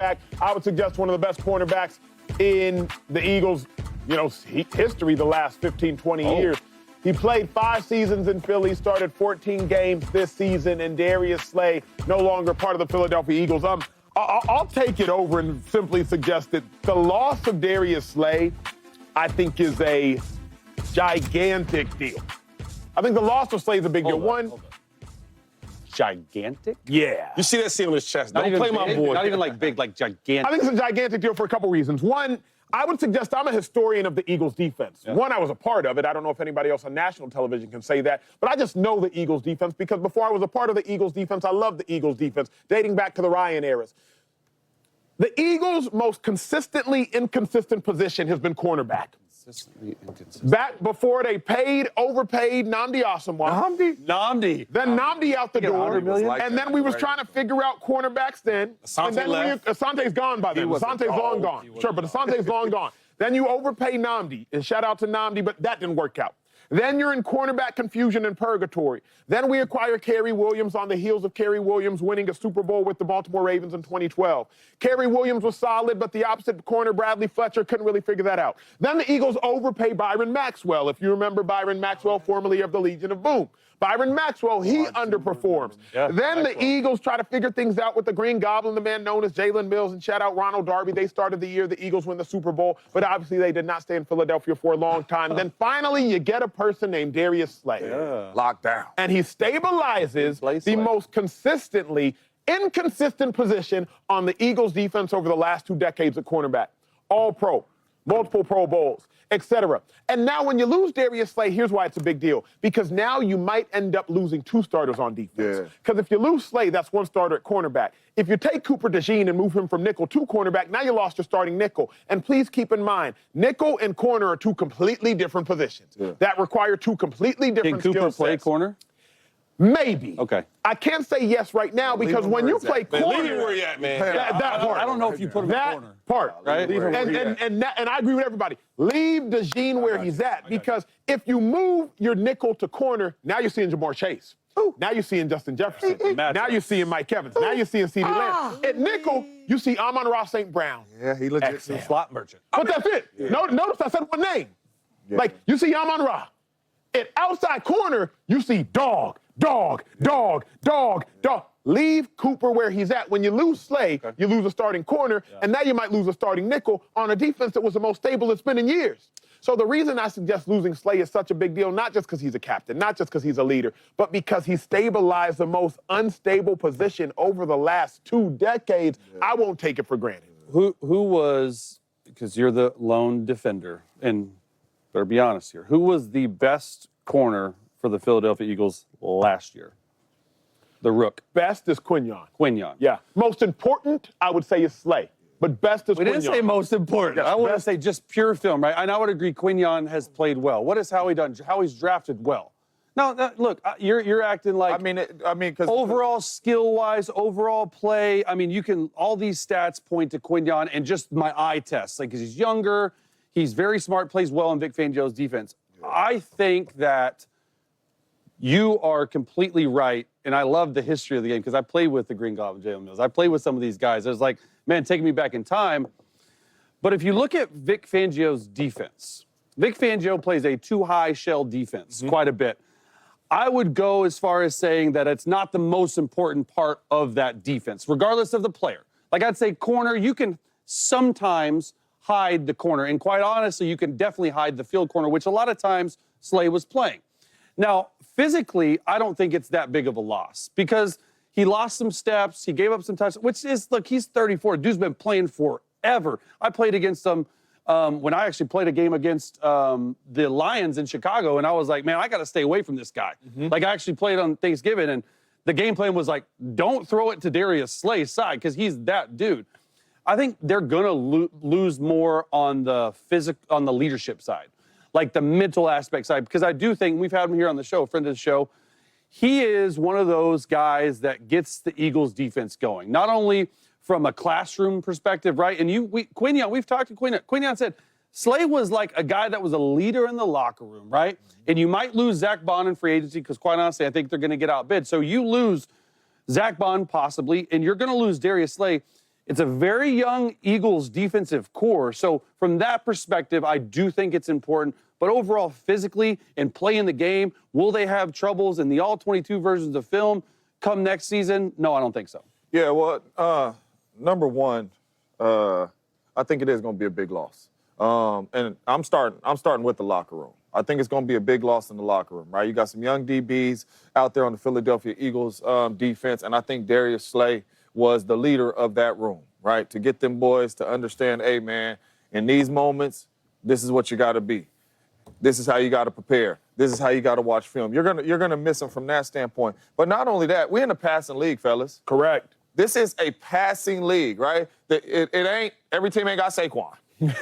I would suggest one of the best cornerbacks in the Eagles, history the last 15, 20 years. He played 5 seasons in Philly, started 14 games this season, and Darius Slay no longer part of the Philadelphia Eagles. I'll take it over and simply suggest that the loss of Darius Slay, I think, is a gigantic deal. I think the loss of Slay is a big deal. Gigantic? Yeah. You see that C on his chest. Not Don't even play my big, boy. Not even like big, like gigantic. I think it's a gigantic deal for a couple reasons. One, I would suggest I'm a historian of the Eagles defense. Yeah. One, I was a part of it. I don't know if anybody else on national television can say that, but I just know the Eagles defense because before I was a part of the Eagles defense, I loved the Eagles defense, dating back to the Ryan eras. The Eagles' most consistently inconsistent position has been cornerback. Consistently inconsistent. Back before they overpaid Nnamdi Asomugha. Nnamdi. Then Nnamdi out the door. $100 million? And then we was trying to figure out cornerbacks then. Asante and then left. Asante's gone by then. Asante's long gone. Sure, but Asante's long gone. Then you overpay Nnamdi. And shout out to Nnamdi, but that didn't work out. Then you're in cornerback confusion and purgatory. Then we acquire Kerry Williams on the heels of Kerry Williams winning a Super Bowl with the Baltimore Ravens in 2012. Kerry Williams was solid, but the opposite corner, Bradley Fletcher, couldn't really figure that out. Then the Eagles overpay Byron Maxwell. If you remember Byron Maxwell, formerly of the Legion of Boom. Byron Maxwell, he underperforms. Yeah, then Maxwell. the Eagles try to figure things out with the Green Goblin, the man known as Jalen Mills, and shout out Ronald Darby. They started the year the Eagles win the Super Bowl, but obviously they did not stay in Philadelphia for a long time. Then finally you get a person named Darius Slay. Locked down. And he stabilizes Slay. the most consistently inconsistent position on the Eagles defense over the last 2 decades at cornerback. All pro, multiple Pro Bowls, etc. And now when you lose Darius Slay, here's why it's a big deal. Because now you might end up losing 2 starters on defense. Because if you lose Slay, that's 1 starter at cornerback. If you take Cooper DeJean and move him from nickel to cornerback, now you lost your starting nickel. And please keep in mind, nickel and corner are 2 completely different positions that require 2 completely different Can skill Cooper play sets. corner? Maybe. Okay. I can't say yes right now because when you play Man, leave him corner, where he at, man. that part. I don't know if you put him in That corner. part. Right? Leave him where he at. And I agree with everybody. Leave DeJean where he's at because if you move your nickel to corner, now you're seeing Jamar Chase. Now you're seeing Justin Jefferson. Now you're seeing Mike Evans. Now you're seeing CeeDee Lamb. At nickel, you see Amon-Ra St. Brown. Yeah, he legit. Excellent. Slot merchant. But that's it. Notice I said one name. Like, you see Amon-Ra. At outside corner, you see dog. Leave Cooper where he's at. When you lose Slay, you lose a starting corner, and now you might lose a starting nickel on a defense that was the most stable it's been in years. So the reason I suggest losing Slay is such a big deal, not just because he's a captain, not just because he's a leader, but because he stabilized the most unstable position over the last 2 decades. I won't take it for granted. Who was, because you're the lone defender, and better be honest here, who was the best corner for the Philadelphia Eagles last year? The Rook. Best is Quinyon. Quinyon. Yeah. Most important, I would say, is Slay. But best is We Quinyon. didn't say most important. Yes, I want to best. say just pure film, right? And I would agree Quinyon has played well. What has Howie done? Howie's drafted well. No, look, you're acting like because overall skill-wise, overall play. I mean, you can all these stats point to Quinyon and just my eye test, like because he's younger, he's very smart, plays well in Vic Fangio's defense. I think that you are completely right, and I love the history of the game because I played with the Green Goblin, Jalen Mills. I played with some of these guys. I was like, man, taking me back in time. But if you look at Vic Fangio's defense, Vic Fangio plays a too-high shell defense quite a bit. I would go as far as saying that it's not the most important part of that defense, regardless of the player. Like I'd say corner, you can sometimes hide the corner. And quite honestly, you can definitely hide the field corner, which a lot of times Slay was playing. Now, physically, I don't think it's that big of a loss because he lost some steps, he gave up some touch, which is, look, he's 34. Dude's been playing forever. I played against him when I actually played a game against the Lions in Chicago, and I was like, man, I got to stay away from this guy. Like, I actually played on Thanksgiving, and the game plan was like, don't throw it to Darius Slay's side because he's that dude. I think they're going to lose more on the leadership side, like the mental aspect side, because I do think, we've had him here on the show, a friend of the show, he is one of those guys that gets the Eagles defense going, not only from a classroom perspective, right? And Quinyon, we've talked to Quinyon. Quinyon said Slay was like a guy that was a leader in the locker room, right? And you might lose Zach Bond in free agency because, quite honestly, I think they're going to get outbid. So you lose Zach Bond possibly, and you're going to lose Darius Slay. It's a very young Eagles defensive core. So from that perspective, I do think it's important. But overall, physically and playing the game, will they have troubles in the all-22 versions of film come next season? No, I don't think so. Yeah, well, number one, I think it is going to be a big loss. And I'm starting with the locker room. I think it's going to be a big loss in the locker room, right? You got some young DBs out there on the Philadelphia Eagles defense, and I think Darius Slay was the leader of that room, right? To get them boys to understand, hey, man, in these moments, this is what you got to be. This is how you got to prepare. This is how you got to watch film. You're gonna miss them from that standpoint. But not only that, we're in a passing league, fellas. Correct. This is a passing league, right? It ain't, every team ain't got Saquon.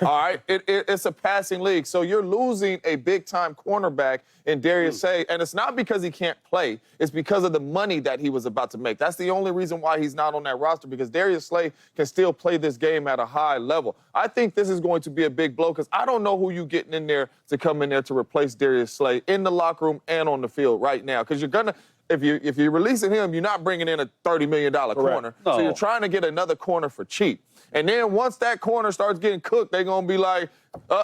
All right? It's a passing league. So you're losing a big-time cornerback in Darius Slay, and it's not because he can't play. It's because of the money that he was about to make. That's the only reason why he's not on that roster, because Darius Slay can still play this game at a high level. I think this is going to be a big blow, because I don't know who you getting in there to come in there to replace Darius Slay in the locker room and on the field right now, because you're going to – if you're releasing him, you're not bringing in a $30 million corner. No. So you're trying to get another corner for cheap. And then once that corner starts getting cooked, they're going to be like,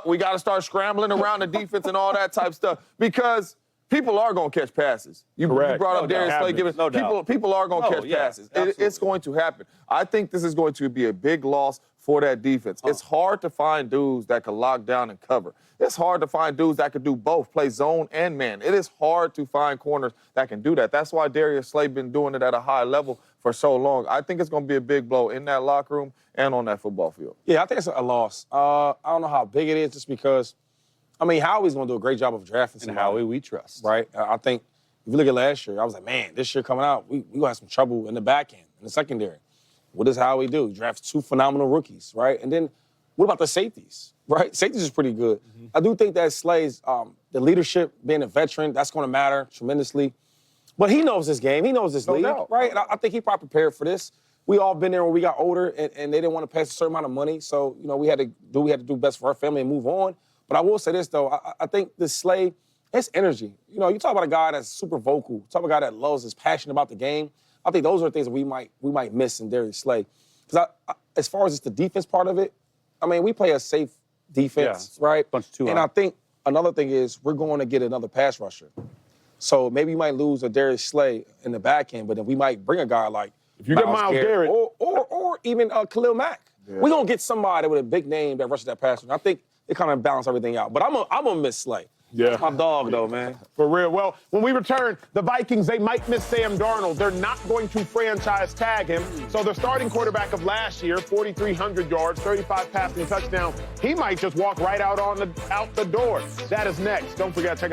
we got to start scrambling around the defense and all that type stuff, because people are going to catch passes. You brought up Darius Slay. People are going to catch passes. It's going to happen. I think this is going to be a big loss for that defense. It's hard to find dudes that can lock down and cover. It's hard to find dudes that can do both, play zone and man. It is hard to find corners that can do that. That's why Darius Slay been doing it at a high level for so long. I think it's going to be a big blow in that locker room and on that football field. Yeah, I think it's a loss. I don't know how big it is, just because, I mean, Howie's going to do a great job of drafting And somebody. Howie we trust. Right? I think if you look at last year, I was like, man, this year coming out, we going to have some trouble in the back end, in the secondary. What does Howie do? He drafts 2 phenomenal rookies, right? And then what about the safeties, right? Safeties is pretty good. I do think that Slay's, the leadership, being a veteran, that's going to matter tremendously. But he knows this game. He knows this league, doubt. right? And I think he probably prepared for this. We all been there when we got older, and they didn't want to pay us a certain amount of money. So, you know, we had to do best for our family and move on. But I will say this, though. I think this Slay, it's energy. You know, you talk about a guy that's super vocal, talk about a guy that loves, is passionate about the game. I think those are things that we might miss in Darius Slay. Because as far as just the defense part of it, I mean, we play a safe defense, right? Bunch of two and on. I think another thing is we're going to get another pass rusher. So maybe you might lose a Darius Slay in the back end, but then we might bring a guy like If you get Myles Garrett. or even Khalil Mack. Yeah. We're going to get somebody with a big name that rushes that pass rush. I think it kind of balance everything out. But I'm going to miss Slay. Yeah. That's my dog, though, man. For real. Well, when we return, the Vikings, they might miss Sam Darnold. They're not going to franchise tag him. So the starting quarterback of last year, 4,300 yards, 35 passing touchdowns, he might just walk right out the door. That is next. Don't forget, check us out.